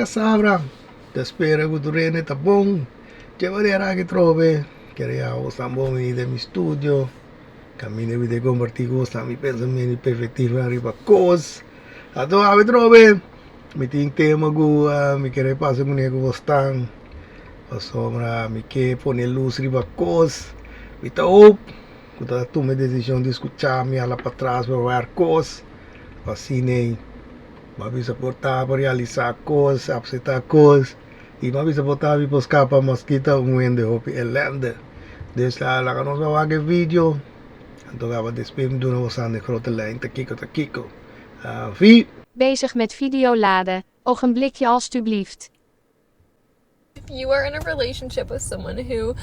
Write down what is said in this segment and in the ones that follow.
já sabrá. Despues que tu rene tá bom. Llevaré que trove. Queria o sambo mi de mi studio. Camine vide compartigo sta mi pensamento perspectiva arriba cos. Ato ave trove. Mi ting tema gu mi querer passa com nego vostang. A sombra mi que pone luz riba cos. Mi tá op. Quando tu me decisão de escutar me ala para trás para ver cos. Fascinei. Mas bisa portar para realizar coisas, apresentar coisas. E mas bisa portar para buscar para mosquita hende hopi elende. Dus la kan ons wel wagen video. En toen gaan we de spin doen we aan de grote lijn. Te kiko. Vie. Bezig met video laden. Ogenblikje alstublieft. If you are in a relationship with someone who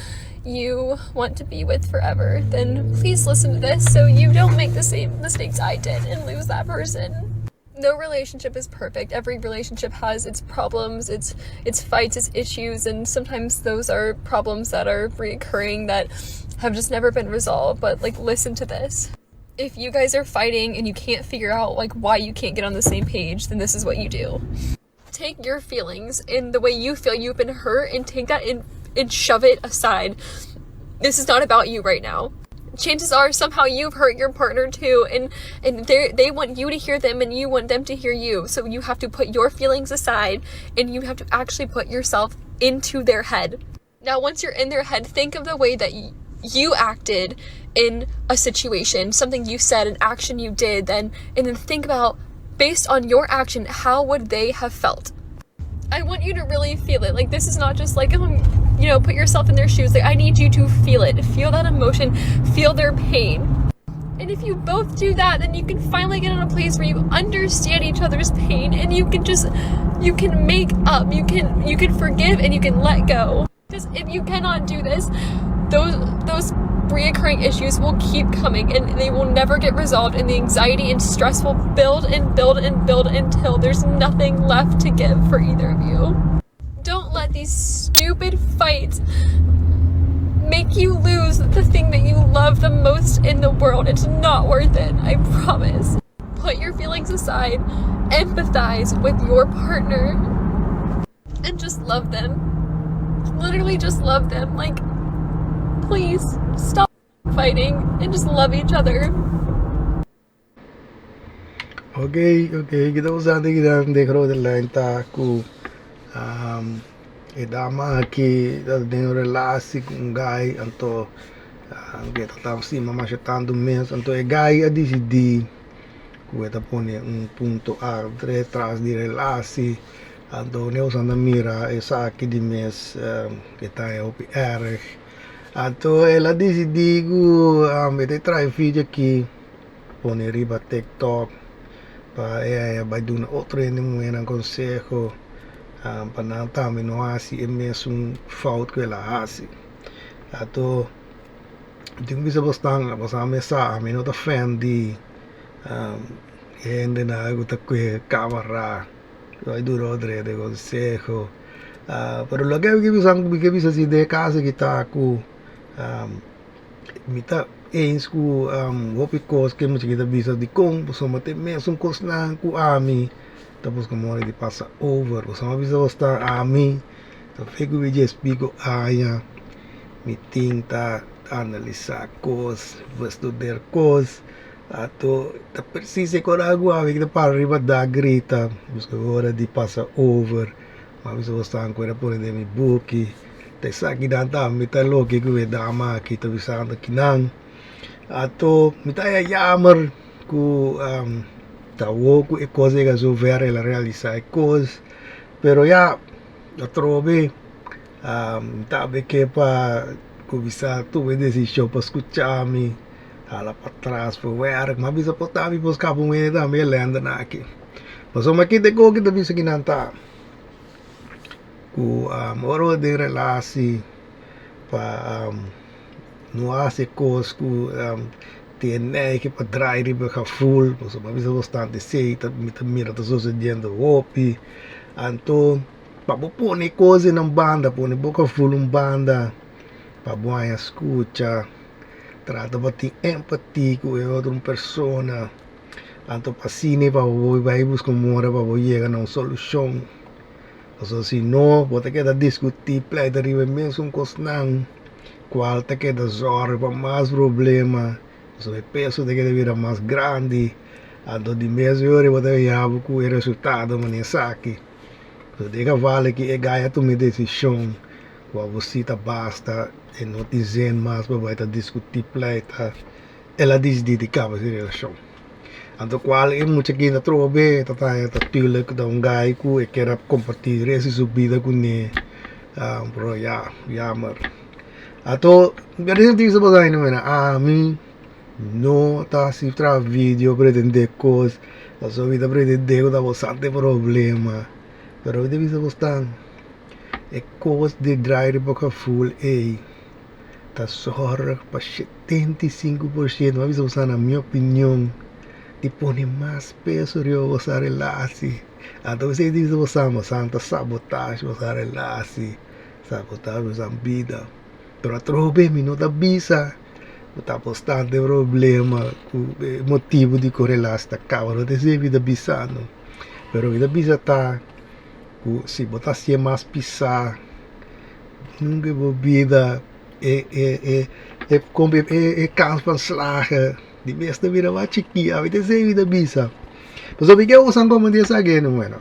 you want to be with forever, then please listen to this so you don't make the same mistakes I did and lose that person. No relationship is perfect. Every relationship has its problems, its fights, its issues, and sometimes those are problems that are reoccurring that have just never been resolved. But like, listen to this. If you guys are fighting and you can't figure out like why you can't get on the same page, then this is what you do. Take your feelings and the way you feel you've been hurt and take that and shove it aside. This is not about you right now. Chances are somehow you've hurt your partner too, and they want you to hear them and you want them to hear you. So you have to put your feelings aside and you have to actually put yourself into their head. Now, once you're in their head, think of the way that you acted in a situation, something you said, an action you did, and then think about, based on your action, how would they have felt? I want you to really feel it. Like, this is not just like, put yourself in their shoes. Like, I need you to feel it. Feel that emotion. Feel their pain. And if you both do that, then you can finally get in a place where you understand each other's pain and you can make up. You can forgive and you can let go. Because if you cannot do this, those reoccurring issues will keep coming and they will never get resolved, and the anxiety and stress will build and build and build until there's nothing left to give for either of you. Don't let these stupid fights make you lose the thing that you love the most in the world. It's not worth it, I promise. Put your feelings aside, empathize with your partner, and just love them. Literally just love them. Like, please stop fighting and just love each other. Okay, kita usando kita de grote lijn taku. Dama aqui tem relatie com guy, então kita tá cima mas tanto mês, então guy a decidir que está pone ponto atrás de relatie. Então nós usando mira essa aqui de mês que tá é OPR. Então ela decidiu que trai vídeo aqui, pôr riba TikTok, para duna otro, hende muhenan konseho, para não também não assim é mesmo falta que ela assim. Então tem que bastante, bastante mensagem, não tá fan de hende na água tá com kaba, vai dura outro de konseho. Pero lo que bisa si de casa que tá com mita eens ku hopi kos que mo kita bisa di kong so mate mesmo kos na ku ami tapos como de passa over so bisa basta ami so fico we just pico aya meeting ta analisar kos estudar kos ato ta precisa coragua que para riba da grita busca agora de passa over mas bisa basta ancora por de mi buki. Sa kinanta mita loki ku dama kita bisa anda kinang ato mita yamar ku tawo ku cose che so vere la realizar cos pero ya trobe mita que pa ku bisa tu decision pa escucharmi ala para trás for ver mas bisa potavi pos capo me da me lenda na aqui mas o makite ko kita bisa kinanta ku oro de relatie pa no hace cos ku tiene que pa drai riba ka full so ma bisa bastante seita mira tá sucedendo hopi anto pa pone cose na banda pone boca full banda pa buona escucha trata pa ti empati com outra persona anto pa sine pa vai buscar mora pa llegar a uma solução So, se não, você quer discutir, pleita riba mesmo com não, qual te quer zorra para mais problema, so, o peso te quer virar mais grande, então de mesmo hora você vai com o resultado, mas nem saque. So, diga vale que é ganha tomar decisão, qual você tá basta, e não dizendo mais para vai discutir, pleita, ela diz de kaba essa relação. Então, qual é muito que ainda trobe, tá tilo que dá gai que quer compartilhar essa subida com ele, pro mas. Então, eu disse isso para aí, não é? Mim não tá se tra vídeo pretender coisa, a sua vida pretender dá bastante problema, pero eu devo gostar é coisa de drive boca full, tá sorra para 75%, mas isso na minha opinião. Te pone mais peso de você relatie. Então você diz você santa sabotagem você relatie, sabotagem você vida. Pero trobe me não dá bisa, tá bastante problema, o motivo de correlação tá cava, não tem vida bisando. Pero vida bisa tá, se botar se mais pisar, nunca vou vida é cansa slagen. Die meeste weer wat chiquilla, weet je, ze weer de bisa. Dus op ik ook zo'n komen die zeggen, bueno,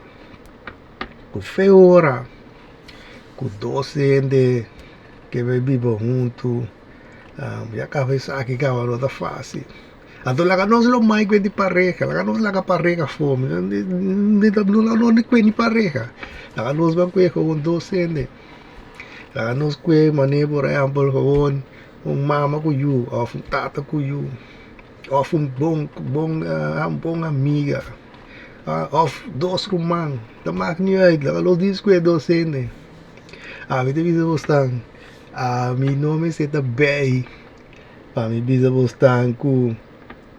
com feora, com docente, que vai viver junto, já cabeça aqui que agora tá fácil. Então, lá nós não mais que de pareja, lá nós lá pareja fome, não não que de pareja, lá nós vamos com um docente, lá nós com maneira por exemplo com mama com you, ou tata com you. Of bom amiga, of dois irmãos, da máquina aí, da luz diz que é docente. Me devia gostar, meu nome é bem, me devia gostar com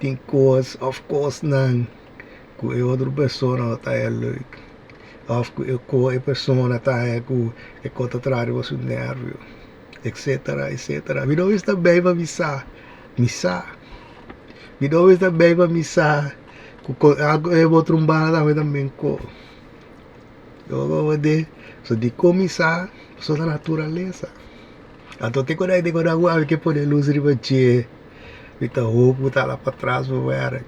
tem coisas, of course não, com outra pessoa tá é louco, of com a pessoa tá é com é contrário ao seu nervo, etc, etc. Me não está bem para missar. Me dá esta bem para missar. Eu vou trombar também com. Eu vou de. Só de começar, só da natureza. Então tem quando tem quando água que pode luz de você. Vita roupa tá lá para trás o ver.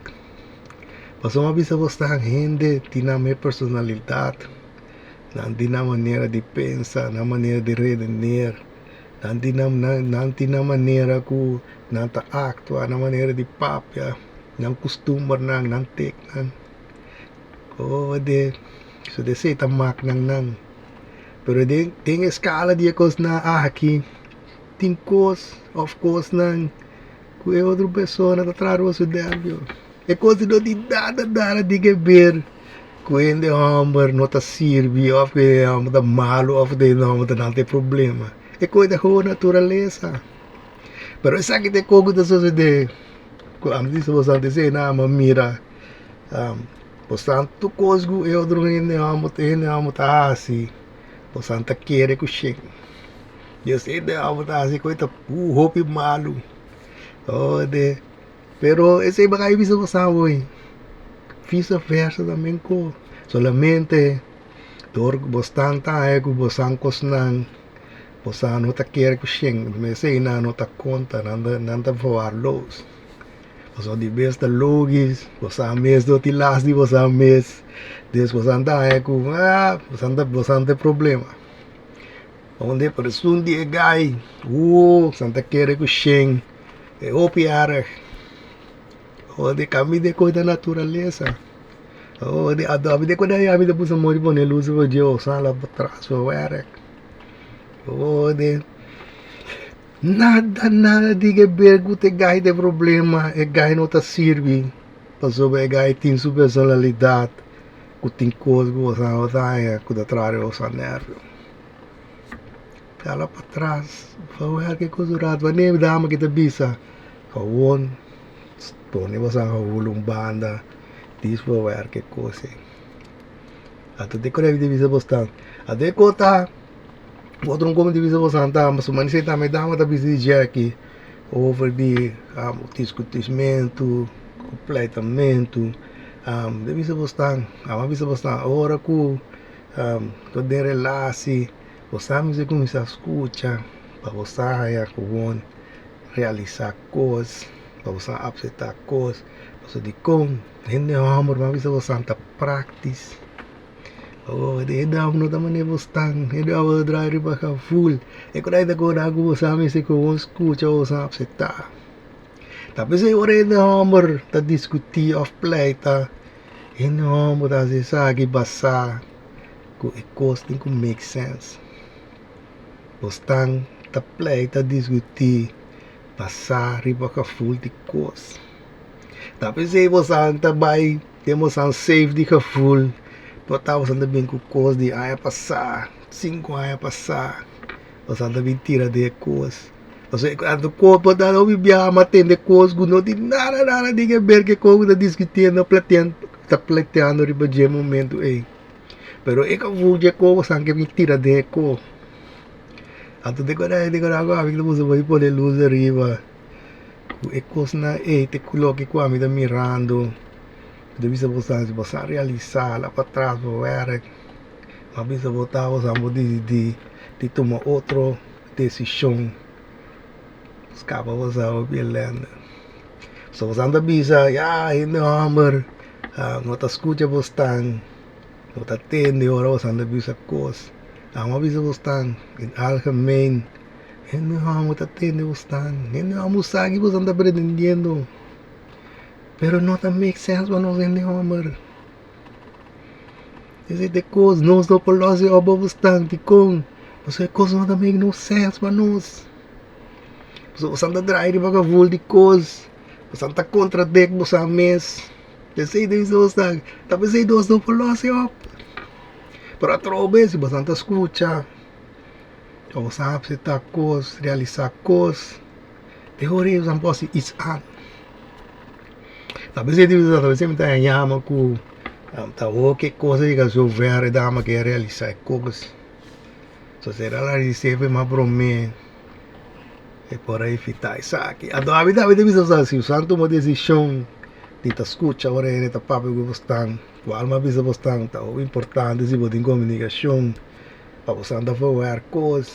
Passou uma vez você hende, tem a minha personalidade, não tem a maneira de pensar, na maneira de redener. Não tem a maneira que não está actuar, na maneira de papia, não costuma, não tem, isso de ser tamak, não. Pero tem escala de coisas na aqui, tem coisas, of course, não, que é outra pessoa que está atrás do seu dedo. É coisa não tem nada de que ver, que ainda homem não está servindo, ou que é homem está malo, ou que não tem problema. É coisa da natureza. Pero essa aqui tem coisa da sociedade. Como disse você antes, não, mira, portanto, coisa que eu não tá assim, portanto, quer que chegue. Eu sei que não tá assim, coisa roupa malo. Pero esse é bagaimento que você sabe. Fiz a versa também com solamente, bastante é que você não consegue. Você não está querendo que chegue, mas se não está conta, não está voar los. Você de vez da logis, você mesmo te lasde, você mesmo, depois você está com, você não tem problema. Onde por isso um dia gai, você não está querendo que chegue, é opiar, onde caminho de coisa da natureza. Onde a vida quando a vida precisa morrer por ele, usa o dia, você lá para trás, o erro. Nada de que ver que o gai tem problema, o gai não está servindo, passou o gai tem sua personalidade, que tem coisa que você não tem, que está atrás do seu nervo. Está lá para trás, vai que coisa rara, vai nem dama que está bisa, gewoon, põe você a banda, diz vai ver que coisa. Até tem que ver de bisa bastante, até contar. Outro como divisão você anda, mas o manicê também dá uma divisão aqui, over de discutimento, completamento, divisão você uma visão você hora que quando em relatie, você começa a escutar, para você gewoon realizar coisas, para você aceitar coisas, você diz como, hende amor, mas você está practice. Oh, de dama no taman ni bustang, hende amor drive riba ka full. E quando ainda quando ako sa amin se ko escuta o sa aceitar. Tapi se ora hende amor ta discutir off play ta, hende amor ta se sagi basa, ko ekos tem que make sense. Bustang ta play ta discutir, basa riba ka full de coisa. Tapi se você também temos um safe de full, botava você também com coisa de aia passar, 5 aia passar, você também tira de coisa. Você quando corpo da não bibia matende coisa, não tem nada de que ver que como da discutindo, plateando riba de momento aí. Pero é que vou de coisa sang que me tira de coisa. Ato de agora agora que você vai poder luz riba. E coisa na te coloque com a vida mirando. Deve ser você realizar lá para trás para ver, mas bisa botar você de tomar outra decisão, escapa você ao beleza. Se você anda bisa, ainda amor, não está escuta você, não está tendo hora você anda bisa coisa, mas bisa você em algemeen, ainda amor está tendo você, ainda amor sabe você anda pretendendo. Pero não tá make sense para nós entender, amor. Esse coisa não estou por lá se oba bastante com. Você coisa não tá make no sense para nós. Você anda drive para voo de coisa. Você anda contra deck você a mês. Você deve estar. Talvez aí nós não por lá se oba. Para trobe se você anda escuta. Ou você aceitar coisa, realizar coisa. De hora você pode is an. Talvez ele está em yama com que coisa que eu ver dama que realizar coisas. Só será lá de sempre uma promessa e por aí fitar isso aqui. A vida se o santo uma decisão de ta escuta agora ele tá papo que você o alma bisa você tá o importante se botar em comunicação para você andar fazer coisas.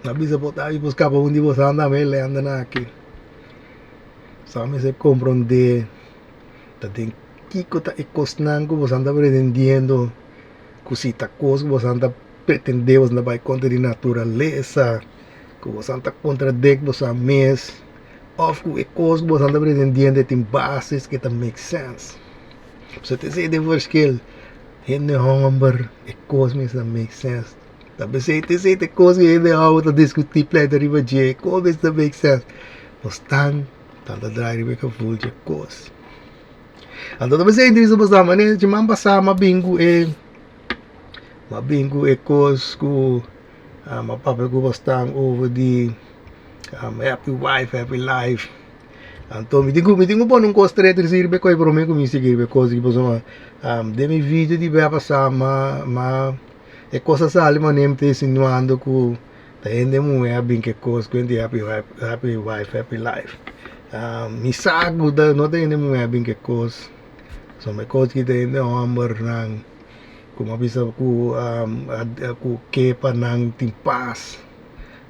Na bisa botar e buscar para onde você anda me lendo aqui. Só me se compreender. Tem que tá encostando você anda pretendendo cosita coisa você anda pretendendo você vai contra a natureza que você anda contra deck você mês of que coisa você anda pretendendo tem bases que tá make sense você tem se de verschil hende hamber coisa mas não make sense talvez você tem se de coisa que hende hamber discutir play riba de coisa não make sense você tá drive que full de coisa. Então talvez é isso que você né de mamba sama bingo e coisa que uma papo que você está over de happy wife happy life. Então me digo bom não gostaria de dizer bem coisa para mim como seguir coisa que você de meu vídeo de ver passar mas é coisa sale mas nem te insinuando que tem de mulher bem que coisa que happy wife happy life. Me sago da não tem de mulher bem que coisa. So may coach kita yung number ng kung mabisa ko kepa ng timpas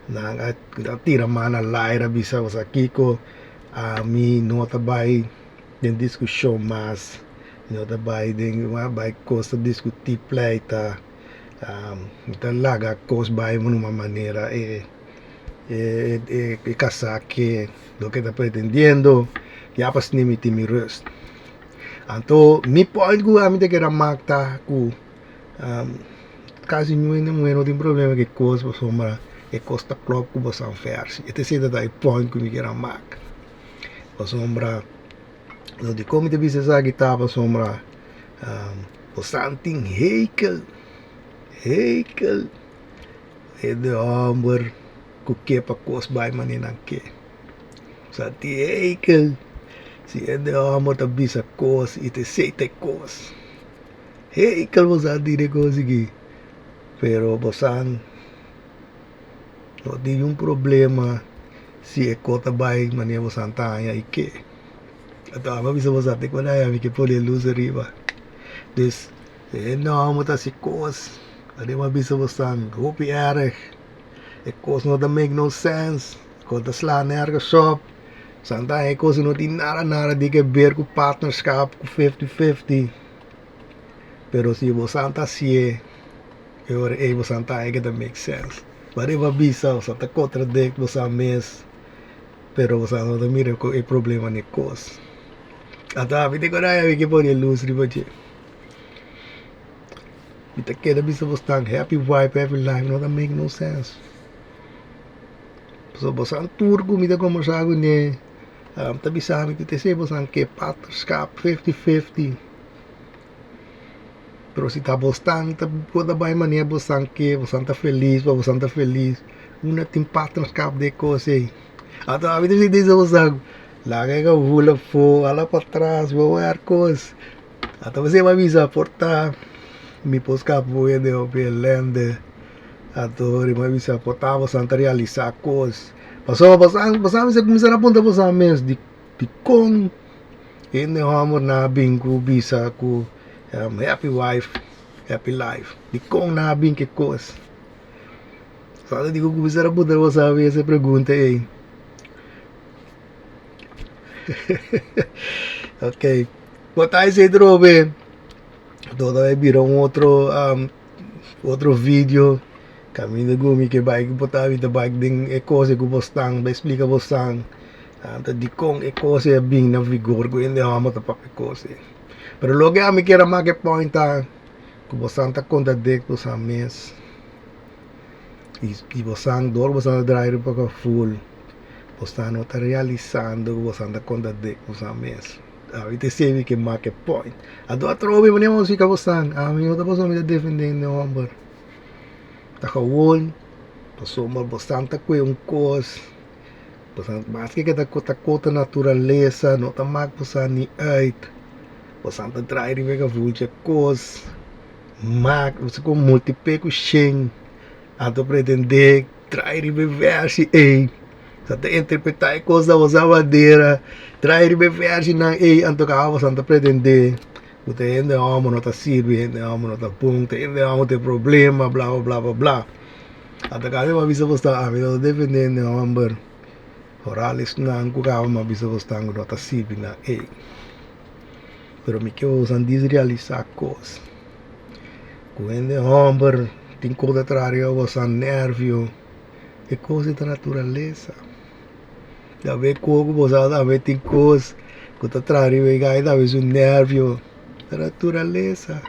ng at tira mana laira bisa sa kiko mi nota bay din diskusyon mas nota bay din bay ko sa diskuti play ta talaga cos bay mo numa manera kasake lo que está pretendiendo ya pas nimiti mi rest. Então, mi point ko amin de que era magta ko caso não tem problema que coisa para sombra e costa próprio que você faz. E te sei da point que me era mag. Para sombra no de como te visse essa guitarra para sombra o santing heikel e de amber que para coisa vai maneira que santi heikel si hende amor ta bisa coisa e te sei te coisa. Hey, você dire coisa aqui. Pero você não tem problema se é cota vai maneira você tá aí que. Então, a bisa você tem que olhar que pode luz arriba. Des, não amor ta se coisa. Dat is maar bisa bestaan. Hoop je erg. Ik koos nog dat make no sense. Ik kon te slaan nergens op. Santa ik koos nog die nara dikke beer ku partnerschap ku 50-50. Pero si bo Santa sie. Eu hoor even Santa ik dat make sense. Maar even bisa Santa contradict bo sa mes. Pero Santa no mire ko e problema ni koos. Ata vite ko na ya que pode luz ribaje. Vite que da bisa bostang happy vibe happy life no that make no sense. So bosang tour ko mida ko masago ni tabi sa amin kita se bosang ke partnerskap 50-50. Pero si ta bostang ta poda bay mania bosang ke bosang ta feliz, bosang ta feliz. Una tim partnerskap de ko se. Ata vite si disa bosang lagay ka hula po, ala pa atrás, bawa arcos. Ata você vai avisar porta mi posca po de opelende. Ato ri vai avisar porta Santa realizar cos. Pasou você começar a ponta você mês de com ende amor na bingo bisa ku happy wife, happy life. De com na bin que cos. Só digo começar a ponta você essa pergunta aí. Ok, botar esse drobe. Todavía vira outro vídeo. Caminho de gumi que bike botar vida bike ding e coisa que bostang, ba explica bostang. Anta di kong e coisa bing na vigor ko hindi hamo ta papi coisa. Pero logo ami kera make point ta ku bostang ta contradict ko sa mes. E bostang dor bostang drive pa ka full. Bostang no ta realizando ko bostang ta contradict ko sa mes. Avete sevi che make point. Ado atrobe mania musika bostang. Ami no ta posso mi defendendo number. Ta gewoon. Pasoma bostang ta kwe un kos. Bostang mas que ta kota naturaleza, no ta mak bostang ni uit. Bostang ta try ri vega vulche kos. Mak, você com multiplico shing. Ado pretender try ri versi ei. Sa te interpretar coisa usa madeira, trair be versi na ei anto ka Santa pretender. Ute ende amo no ta sirvi, ende amo no ta punta, ende amo te problema, bla bla bla bla. Ata ka ma bisa posta ami no defendendo amber. Orales na ku ka ma bisa posta no ta sirvi na ei. Pero mi que usan desrealizar cos. Ku ende amber, tin ko da trario usan nervio. E coisa da natureza. Da vez coco posada da vez tem cos que tá trari ve gai da vez un nervio da naturaleza.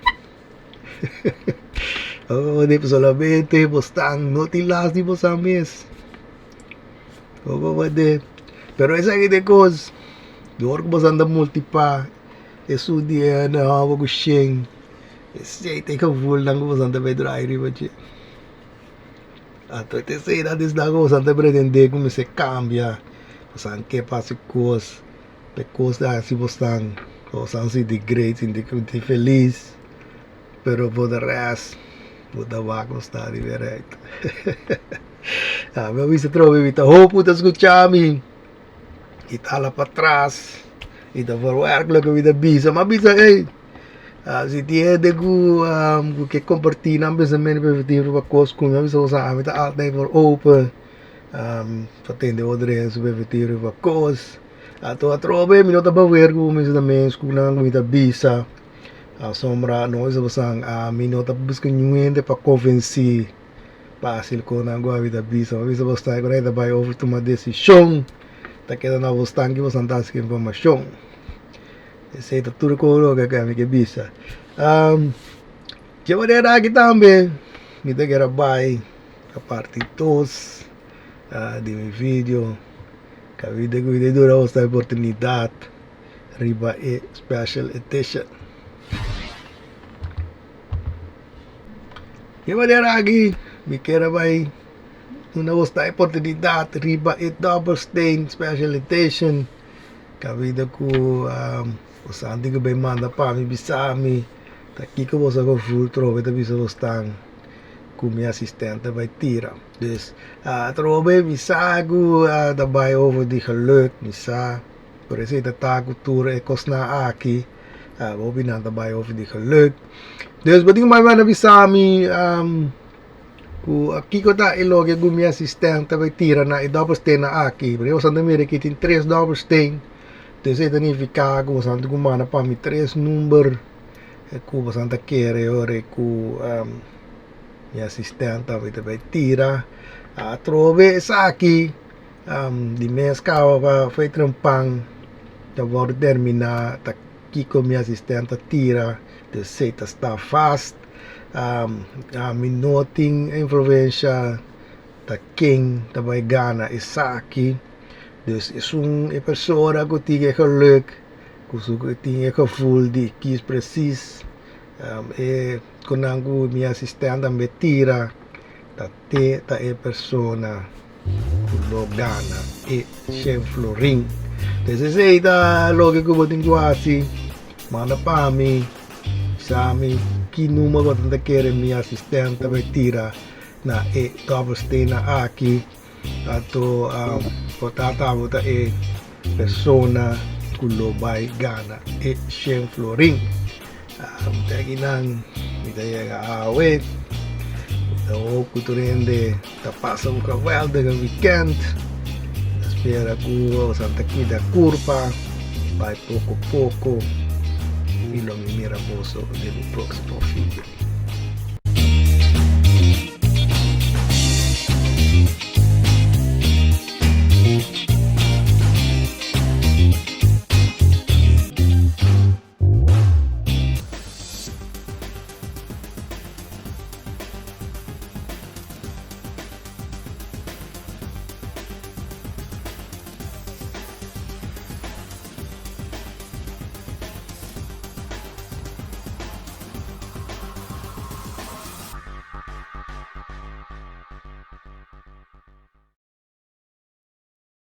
Oh, de solamente bostang no ti las di bosames. Oh, de pero esa que de cos dor ko bosanda multipa eso dia na hawo ko shing. Esse te ka vul nang bosanda ve drai ri bache. Ato te sei da des da bosanda pretende como se cambia. San que passa cos, de cos da si bostan, o san si de great, de feliz, pero por the rest, por da vaca está direito. Meu visto trove vita, puta escuchami, e tá lá para trás, e tá por work lo que vida bisa, mas bisa ei, se tiene de que compartir na pensamento preventivo para cos com, mas bisa usa, tá altamente for open. Fatende odre subvertire va cos ato atrobe mi nota bawer ko mi sa men skula mi ta bisa a sombra no isa basang mi nota busca nyuende pa convenci pasil ko na go vida bisa bisa basta ko na by over to my decision ta queda na bostang que você andas que informação esse tá tudo ko lo que mi que bisa que maneira aqui também mi te quero by a parte dos di mi video capite que dura questa opportunità riba e special edition che maneira aqui mi quero vai una questa opportunità riba e double stain special edition capite que o santi che ben manda pa mi bisami ta aqui que você go full trove ta bisa stang com minha assistente vai tirar. Dus trobe misago daarbij over die geluk misa. Por isso dat cultuur e kosna aqui Hoop na daarbij over die geluk. Dus wat ik maar van heb sami ku kiko ta iloge gumi assistente vai tira na dobbelsteen na aki. Pero eu sando mire que tem 3 dobbelsteen. Dus ito ni ficar ku sando gumana pa mi 3 number. Ku santa kere ore ku mi assistente vai tira. Trove sa aki. Di mes kaba pa fai trampang. Da vor termina ta kiko mi assistente tira. Dus seta sta fast. Minoting influência da king da bij Ghana is Saki. Dus is een persoon que tinha geluk, que tinha gevoel die kies precies. Konangu mi assistente me tira da te da persona lo Ghana e Chef Florin. Dus is aí da logo que botin quasi mana pami sami ki nummer wat de kere mi assistente me tira na dobbelsteen na aki ato potata vota persona kulo by Ghana e Chef Florin. Tagi nang midaya ga awet. Hoop que tu rende ta passa un geweldige weekend. Espera que Santa Quida curva vai pouco a pouco. E lo mi mira moço no próximo vídeo.